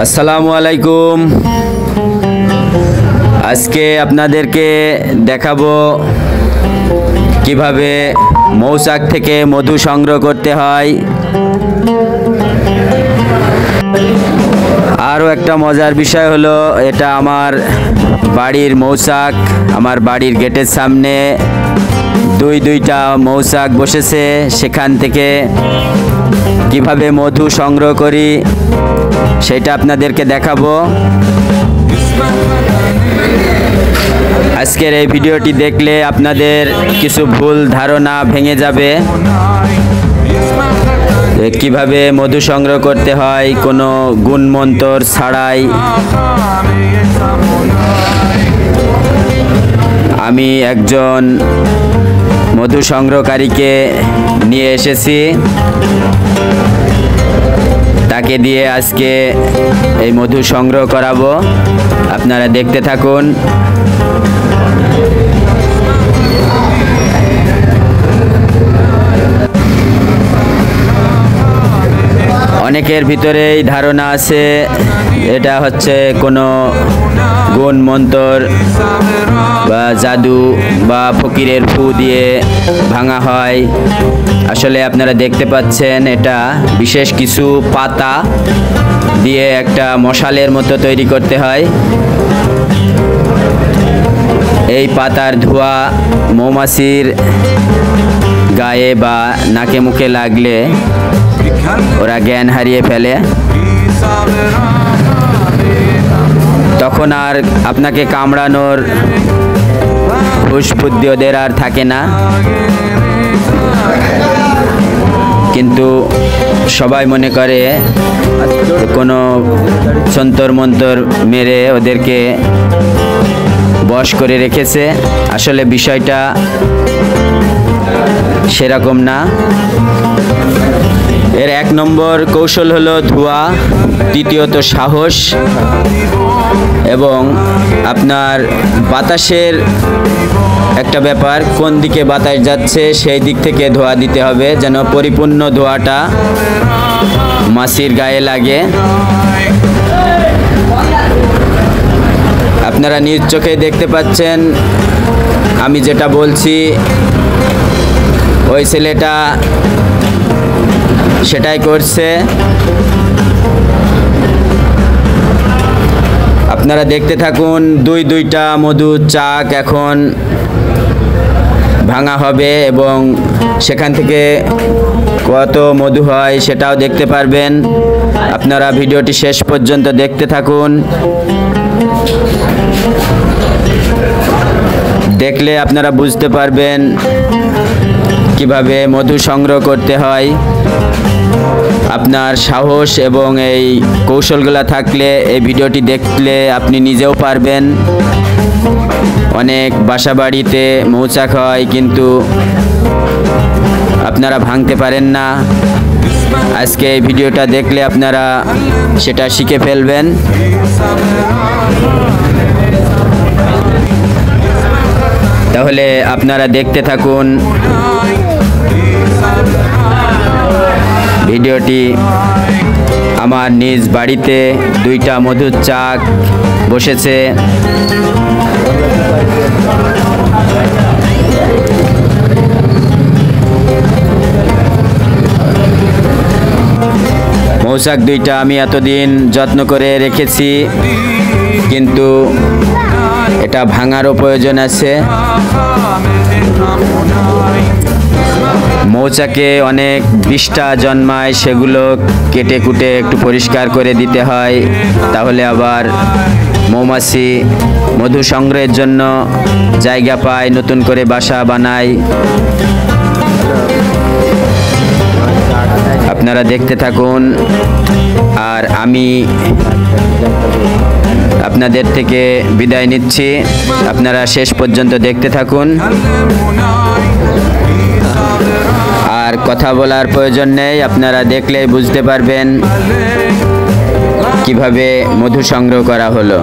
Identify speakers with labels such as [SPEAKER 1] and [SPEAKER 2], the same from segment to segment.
[SPEAKER 1] আসসালামু আলাইকুম। আজকে আপনাদেরকে দেখাবো কিভাবে মৌচাক থেকে মধু সংগ্রহ করতে হয়। আরও একটা মজার বিষয় হলো, এটা আমার বাড়ির মৌচাক। আমার বাড়ির গেটের সামনে দুইটা মৌচাক বসেছে। সেখান থেকে কিভাবে মধু সংগ্রহ করি সেটা আপনাদেরকে দেখাবো। আজকের এই ভিডিওটি দেখলে আপনাদের কিছু ভুল ধারণা ভেঙে যাবে। কিভাবে মধু সংগ্রহ করতে হয় কোনো গুণমন্তর ছাড়াই। আমি একজন মধু সংগ্রহকারীকে নিয়ে এসেছি, তাকে দিয়ে আজকে এই মধু সংগ্রহ করাবো। আপনারা দেখতে থাকুন। অনেকের ভিতরেই ধারণা আছে এটা হচ্ছে কোনো গুণ মন্তর বা জাদু বা ফকিরের ফু দিয়ে ভাঙা হয়। আসলে আপনারা দেখতে পাচ্ছেন এটা বিশেষ কিছু পাতা দিয়ে একটা মশালের মতো তৈরি করতে হয়। এই পাতার ধোঁয়া মৌমাছির গায়ে বা নাকে মুখে লাগলে ওরা জ্ঞান হারিয়ে ফেলে। তখন আর আপনাকে কামড়ানোর হুঁশ বুদ্ধি ওদের আর থাকে না। কিন্তু সবাই মনে করে কোনো সন্তর মন্তর মেরে ওদেরকে বশ করে রেখেছে। আসলে বিষয়টা সেরকম না। এর এক নম্বর কৌশল হলো ধোঁয়া, দ্বিতীয়ত সাহস এবং আপনার বাতাসের একটা ব্যাপার। কোন দিকে বাতাস যাচ্ছে সেই দিক থেকে ধোঁয়া দিতে হবে, যেন পরিপূর্ণ ধোঁয়াটা মাছির গায়ে লাগে। আপনারা নিজ চোখে দেখতে পাচ্ছেন আমি যেটা বলছি, ওই ছেলেটা সেটাই করছে। আপনারা দেখতে থাকুন। দুইটা মধুর চাক এখন ভাঙা হবে এবং সেখান থেকে কত মধু হয় সেটাও দেখতে পারবেন। আপনারা ভিডিওটি শেষ পর্যন্ত দেখতে থাকুন। দেখলে আপনারা বুঝতে পারবেন কিভাবে মধু সংগ্রহ করতে হয়। আপনার সাহস এবং এই কৌশলগুলো থাকলে এই ভিডিওটি দেখলে আপনি নিজেও পারবেন। অনেক বাসা বাড়িতে মৌচাক হয় কিন্তু আপনারা ভাঙতে পারেন না। আজকে এই ভিডিওটা দেখলে আপনারা সেটা শিখে ফেলবেন। তাহলে আপনারা দেখতে থাকুন ভিডিওটি। আমার নিজ বাড়িতে দুইটা মধুর চাক বসেছে। মৌচাক দুইটা আমি এতদিন যত্ন করে রেখেছি, কিন্তু এটা ভাঙারও প্রয়োজন আছে। মৌচাকে অনেক বিষ্ঠা জন্মায়, সেগুলো কেটে কুটে একটু পরিষ্কার করে দিতে হয়। তাহলে আবার মৌমাছি মধু সংগ্রহের জন্য জায়গা পায়, নতুন করে বাসা বানায়। আপনারা দেখতে থাকুন আর আমি আপনাদের থেকে বিদায় নিচ্ছি। আপনারা শেষ পর্যন্ত দেখতে থাকুন। আর কথা বলার প্রয়োজন নেই, আপনারা দেখলেই বুঝতে পারবেন কিভাবে মধু সংগ্রহ করা হলো।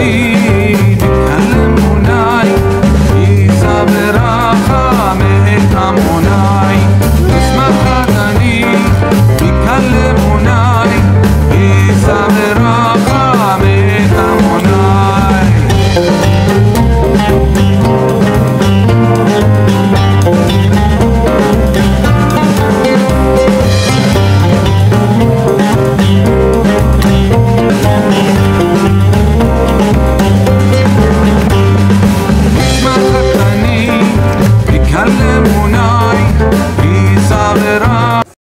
[SPEAKER 2] Di